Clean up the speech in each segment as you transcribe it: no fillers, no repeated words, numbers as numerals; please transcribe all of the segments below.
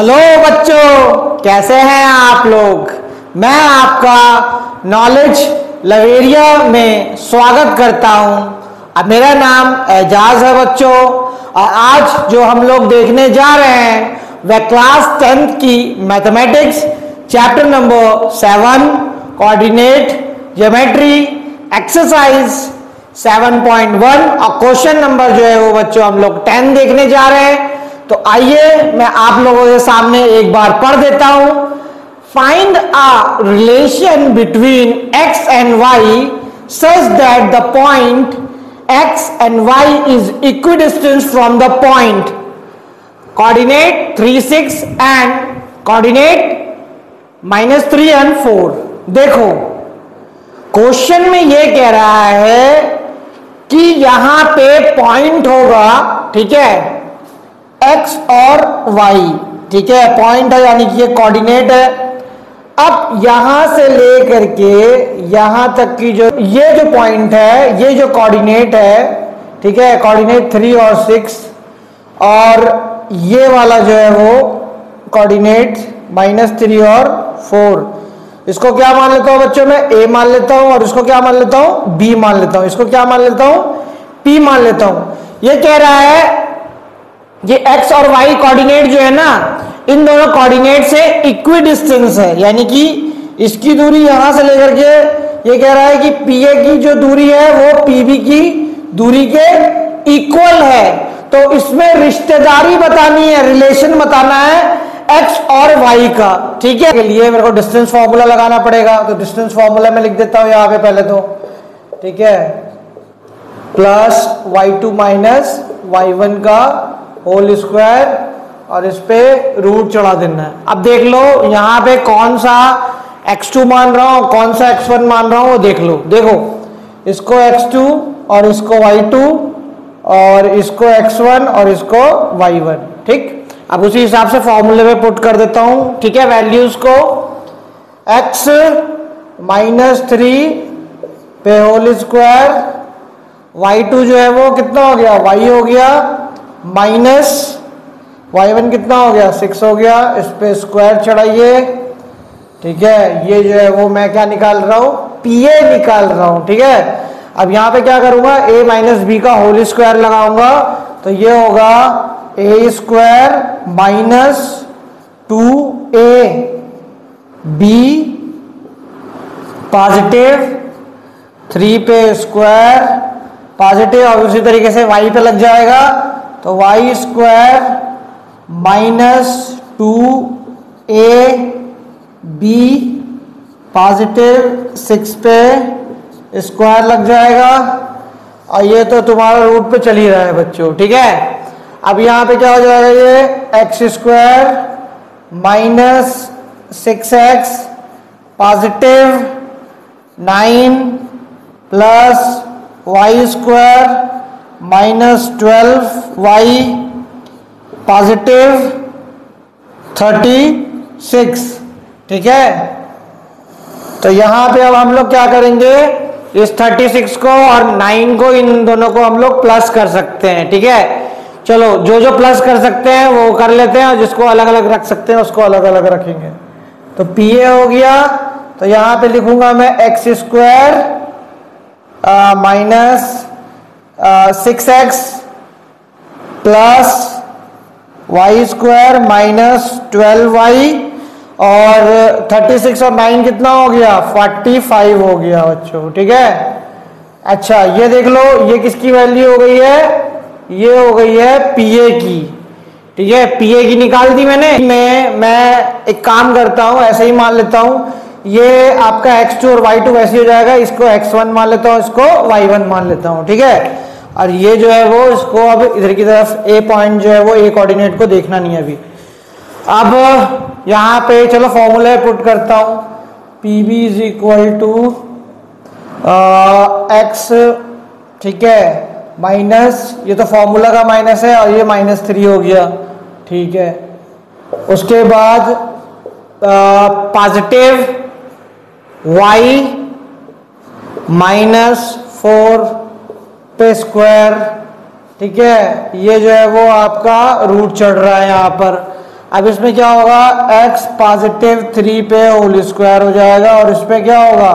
Hello बच्चों, कैसे हैं आप लोग। मैं आपका नॉलेज लवेरिया में स्वागत करता हूं। अब मेरा नाम एजाज है बच्चों, और आज जो हम लोग देखने जा रहे हैं वह क्लास 10th की mathematics chapter number 7 coordinate geometry exercise 7.1 और क्वेश्चन नंबर जो है वो बच्चों हम लोग 10 देखने जा रहे हैं। तो आइए मैं आप लोगों के सामने एक बार पढ़ देता हूं। Find a relation between x and y such that the point x and y is equidistance from the point coordinate 3, 6 and coordinate -3 and 4। देखो क्वेश्चन में यह कह रहा है कि यहां पे पॉइंट होगा, ठीक है, x और y, ठीक है, पॉइंट है यानी कि ये कोऑर्डिनेट है। अब यहां से लेकर के यहां तक की जो ये जो पॉइंट है, ये जो कोऑर्डिनेट है, ठीक है, कोऑर्डिनेट 3 और 6, और ये वाला जो है वो कोऑर्डिनेट -3 और 4। इसको क्या मान लेता हूं बच्चों, मैं a मान लेता हूं, और इसको क्या मान लेता हूं, b मान लेता हूं, इसको क्या मान लेता हूं, p मान लेता हूं। ये कह रहा है ये x और y कोऑर्डिनेट जो है ना, इन दोनों कोऑर्डिनेट से इक्विडिस्टेंस है, यानी कि इसकी दूरी यहां से लेकर के ये कह रहा है कि PA की जो दूरी है वो PB की दूरी के इक्वल है। तो इसमें रिश्तेदारी बतानी है, रिलेशन बताना है x और y का, ठीक है। के लिए मेरे को डिस्टेंस फॉर्मूला लगाना पड़ेगा, तो डिस्टेंस फॉर्मूला में लिख देता हूं यहां पे पहले तो, ठीक है, प्लस y2 माइनस y1 का होल स्क्वायर, और इस पे रूट चढ़ा देना है। अब देख लो यहां पे कौन सा x2 मान रहा हूं, कौन सा x1 मान रहा हूं, वो देख लो। देखो इसको x2 और इसको y2 और इसको x1 और इसको y1, ठीक। अब उसी हिसाब से फॉर्मूले में पुट कर देता हूं, ठीक है, वैल्यूज को। x -3 पे होल स्क्वायर, y2 जो है वो कितना हो गया, y हो गया, माइनस y1 कितना हो गया, 6 हो गया, इस पे स्क्वायर चढ़ाइए, ठीक है। ये जो है वो मैं क्या निकाल रहा हूं, PA निकाल रहा हूं, ठीक है। अब यहां पे क्या करूंगा, a - b का होल स्क्वायर लगाऊंगा, तो ये होगा a स्क्वायर -2ab पॉजिटिव 3 पे स्क्वायर पॉजिटिव, और उसी तरीके से y पे लग जाएगा, तो y स्क्वायर -2ab पॉजिटिव 6 पे स्क्वायर लग जाएगा, और ये तो तुम्हारा रूट पे चल ही रहा है बच्चों, ठीक है। अब यहां पे क्या हो जाएगा, ये x square -6x positive 9 plus y square -12y positive 36, ठीक है। तो यहां पे अब हम लोग क्या करेंगे, इस 36 को और 9 को, इन दोनों को हम लोग प्लस कर सकते हैं, ठीक है। चलो जो जो प्लस कर सकते हैं वो कर लेते हैं, और जिसको अलग अलग रख सकते हैं उसको अलग अलग रखेंगे। तो PA हो गया, तो यहां पे लिखूंगा मैं x square -6x plus y square -12y, और 36 और 9 कितना हो गया, 45 हो गया बच्चों, ठीक है। अच्छा ये देख लो, ये किसकी वैल्यू हो गई है, ये हो गई है PA की, ठीक है। PA की निकाल दी मैंने। मैं एक काम करता हूं, ऐसे ही मान लेता हूं, ये आपका x2 और y2 वैसे हो जाएगा, इसको x1 मान लेता हूं, इसको y1 मान लेता हूं, ठीक है। और ये जो है वो, इसको अब इधर की तरफ a पॉइंट जो है वो a कोऑर्डिनेट को देखना नहीं है अभी। अब यहां पे चलो फॉर्मूला पुट करता हूं, PB is equal to x, ठीक है, माइनस, ये तो फॉर्मूला का माइनस है, और ये -3 हो गया, ठीक है। उसके बाद पॉजिटिव y -4 पे स्क्वायर, ठीक है। ये जो है वो आपका रूट चढ़ रहा है यहाँ पर, अब इसमें क्या होगा, x पॉजिटिव 3 पे होल स्क्वायर हो जाएगा और इस पे क्या होगा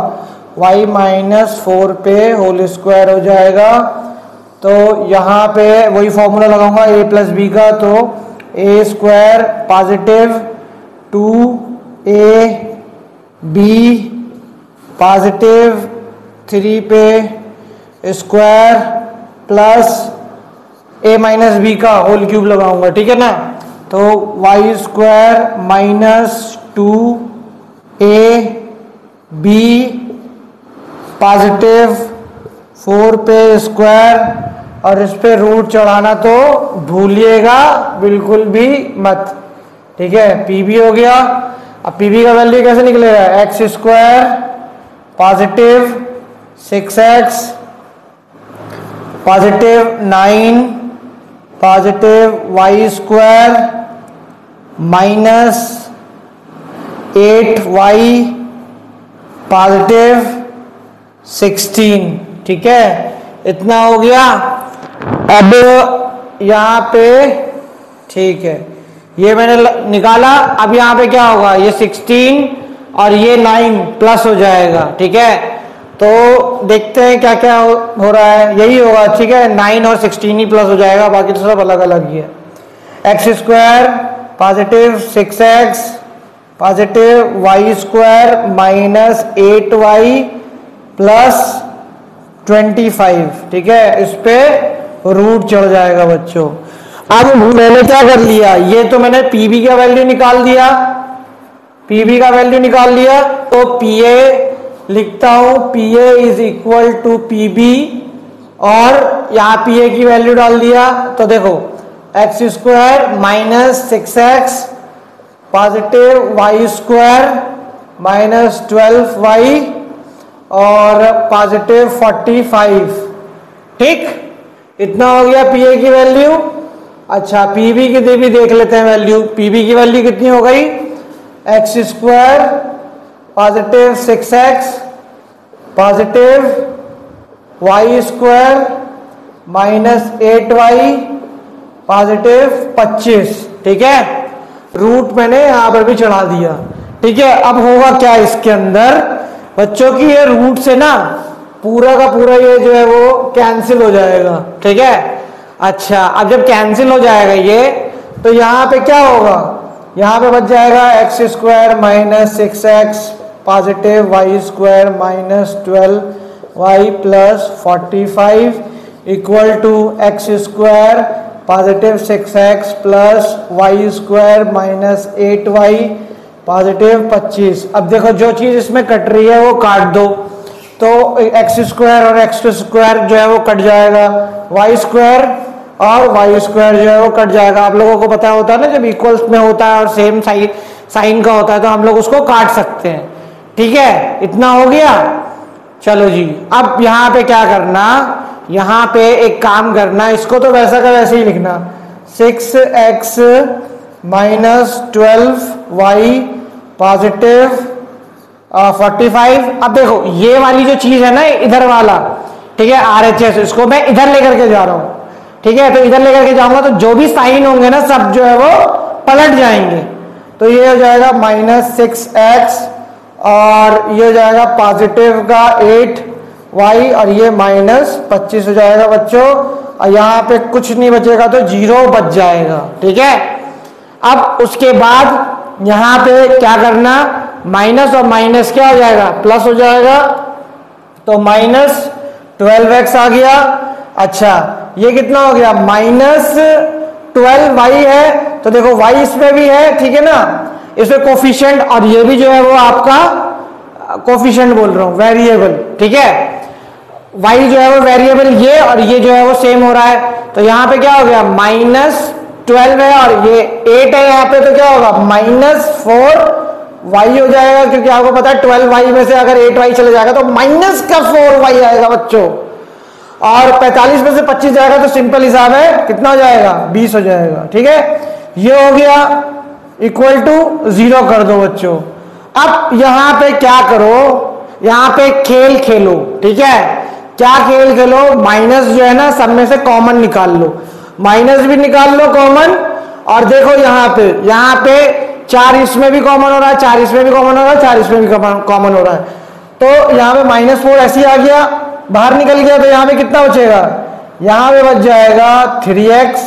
y माइनस 4 पे होल स्क्वायर हो जाएगा। तो यहाँ पे वही फॉर्मूला लगाऊंगा a प्लस बी का, तो a square positive 2a b positive 3 पे square plus a minus B का होल क्यूब लगाऊंगा, ठीक है ना। तो Y square minus 2a b positive 4 पे स्क्वायर और इस पे रूट चढ़ाना तो भूलिएगा बिल्कुल भी मत, ठीक है। पी बी हो गया। अब पी बी का वैल्यू कैसे निकलेगा, X square positive 6x positive 9 positive Y square minus 8y positive 16, ठीक है। इतना हो गया। अब यहाँ पे ठीक है, ये मैंने निकाला। अब यहाँ पे क्या होगा, ये 16 और ये 9 प्लस हो जाएगा, ठीक है। तो देखते हैं क्या क्या हो रहा है, यही होगा, ठीक है। 9 और 16 ही प्लस हो जाएगा, बाकी तो सब अलग अलग ही है। X square positive 6x positive Y square minus 8y plus 25, ठीक है। इस पे रूट चढ़ जाएगा बच्चों। अब मैंने क्या कर लिया, ये तो मैंने पीबी का वैल्यू निकाल दिया, पीबी का वैल्यू निकाल लिया। तो पीए लिखता हूं, PA is equal to PB और यहाँ पीए की वैल्यू डाल दिया। तो देखो X square minus 6x positive Y square minus 12y और पॉजिटिव 45, ठीक। इतना हो गया पीए की वैल्यू। अच्छा पीबी की भी देख लेते हैं वैल्यू। पीबी की वैल्यू कितनी हो गई, X square positive 6x positive Y square minus 8y positive 25, ठीक है। रूट मैंने यहां पर भी चढ़ा दिया, ठीक है। अब होगा क्या इसके अंदर बच्चों की, ये रूट से ना पूरा का पूरा ये जो है वो कैंसिल हो जाएगा, ठीक है। अच्छा अब जब कैंसिल हो जाएगा ये, तो यहाँ पे क्या होगा, यहाँ पे बच जाएगा X square minus 6x positive Y square minus 12y plus 45 equal to X square positive 6x plus Y square minus 8y positive 25। अब देखो जो चीज इसमें कट रही है वो काट दो, तो एक्स स्क्वायर और एक्स स्क्वायर जो है वो कट जाएगा, वाई स्क्वायर और वाई स्क्वायर जो है वो कट जाएगा। आप लोगों को पता होता है ना, जब इक्वल्स में होता है और सेम साइन का होता है तो हम लोग उसको काट सकते हैं, ठीक है। इतना हो गया। चलो जी, अब यहाँ पे क्या करना, यहाँ पे एक काम करना, इसको तो वैसा का वैसे ही लिखना, 6x माइनस 12y पॉजिटिव 45। अब देखो ये वाली जो चीज है ना इधर वाला, ठीक है, RHS, इसको मैं इधर लेकर के जा रहा हूं, ठीक है। तो इधर लेकर के जाऊंगा तो जो भी साइन होंगे ना सब जो है वो पलट जाएंगे। तो ये हो जाएगा माइनस 6x और ये हो जाएगा पॉजिटिव का 8y और ये माइनस 25 हो जाएगा बच्चों। और यहाँ पे कुछ नहीं बचेगा तो 0 बच जाएगा, ठीक है। अब उसके बाद यहाँ पे क्या करना, माइनस और माइनस क्या हो जाएगा, प्लस हो जाएगा। तो माइनस 12x आ गया। अच्छा ये कितना हो गया, माइनस 12y है। तो देखो y इसमें भी है, ठीक है ना, इसमें कोफिशिएंट, और ये भी जो है वो आपका कोफिशिएंट बोल रहा हूं, वेरिएबल, ठीक है। y जो है वो वेरिएबल ये और ये जो है वो सेम हो रहा है। तो यहाँ पे क्या हो गया, माइनस 12 है और ये 8 है यहाँ पे, तो क्या होगा माइनस 4y हो जाएगा, क्योंकि आपको पता है 12y में से अगर 8y चले जाएगा तो माइनस का 4y आएगा बच्चों। और 45 में से 25 जाएगा तो सिंपल हिसाब है, कितना हो जाएगा, 20 हो जाएगा, ठीक है। ये हो गया, इक्वल टू 0 कर दो बच्चों। अब यहां पे क्या करो, यहां पे खेल खेलो, ठीक है। क्या खेल खेलो, माइनस जो है ना सब में से कॉमन निकाल लो, माइनस भी निकाल लो कॉमन और देखो यहाँ पे 4 इसमें भी कॉमन हो रहा है, 4 इसमें भी कॉमन हो रहा है, 4 इसमें भी कॉमन हो रहा है। तो यहाँ पे -4 ऐसे ही आ गया, बाहर निकल गया, तो यहाँ पे कितना बचेगा, यहाँ पे बच जाएगा 3x।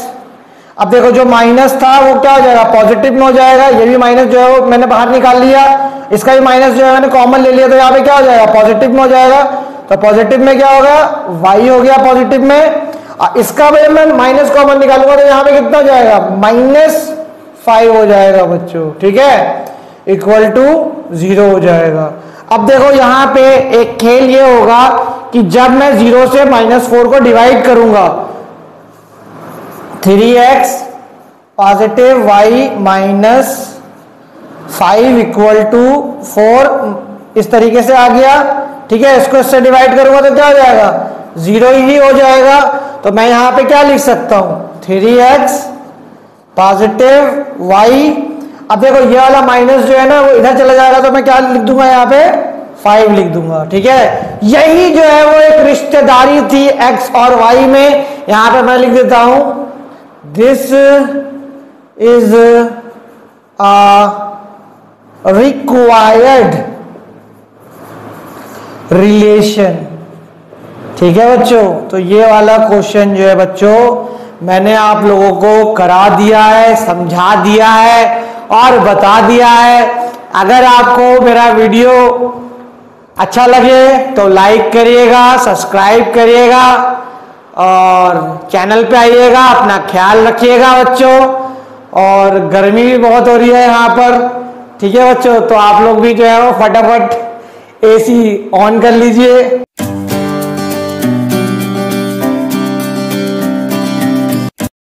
अब देखो जो माइनस था वो क्या हो जाएगा, पॉजिटिव में हो जाएगा। ये भी माइनस जो है वो मैंने बाहर निकाल लिया, इसका भी माइनस जो है मैंने कॉमन ले लिया, तो यहाँ पे क्या हो जाएगा, पॉजिटिव में हो जाएगा। तो पॉजिटिव में क्या होगा, y हो गया पॉजिटिव में। इसका भी मैं माइनस कॉमन निकालूंगा तो यहाँ पे कितना हो जाएगा, -5 हो जाएगा बच्चों, ठीक है, इक्वल टू 0 हो जाएगा। अब देखो यहाँ पे एक खेल ये होगा कि जब मैं 0 से -4 को डिवाइड करूंगा, 3x positive y -5 equal to 4 इस तरीके से आ गया, ठीक है। इसको इससे डिवाइड करूंगा तो क्या हो जाएगा, 0 ही हो जाएगा। तो मैं यहां पे क्या लिख सकता हूं, 3x पॉजिटिव y। अब देखो ये वाला माइनस जो है ना वो इधर चला जाएगा, तो मैं क्या लिख दूंगा, यहाँ पे 5 लिख दूंगा, ठीक है। यही जो है वो एक रिश्तेदारी थी x और y में। यहां पे मैं लिख देता हूं, दिस इज रिक्वायर्ड रिलेशन, ठीक है बच्चों। तो ये वाला क्वेश्चन जो है बच्चों मैंने आप लोगों को करा दिया है, समझा दिया है और बता दिया है। अगर आपको मेरा वीडियो अच्छा लगे तो लाइक करिएगा, सब्सक्राइब करिएगा और चैनल पे आइएगा। अपना ख्याल रखिएगा बच्चों, और गर्मी भी बहुत हो रही है यहाँ पर, ठीक है बच्चों। तो आप लोग भी जो है वो फटाफट AC ऑन कर लीजिए।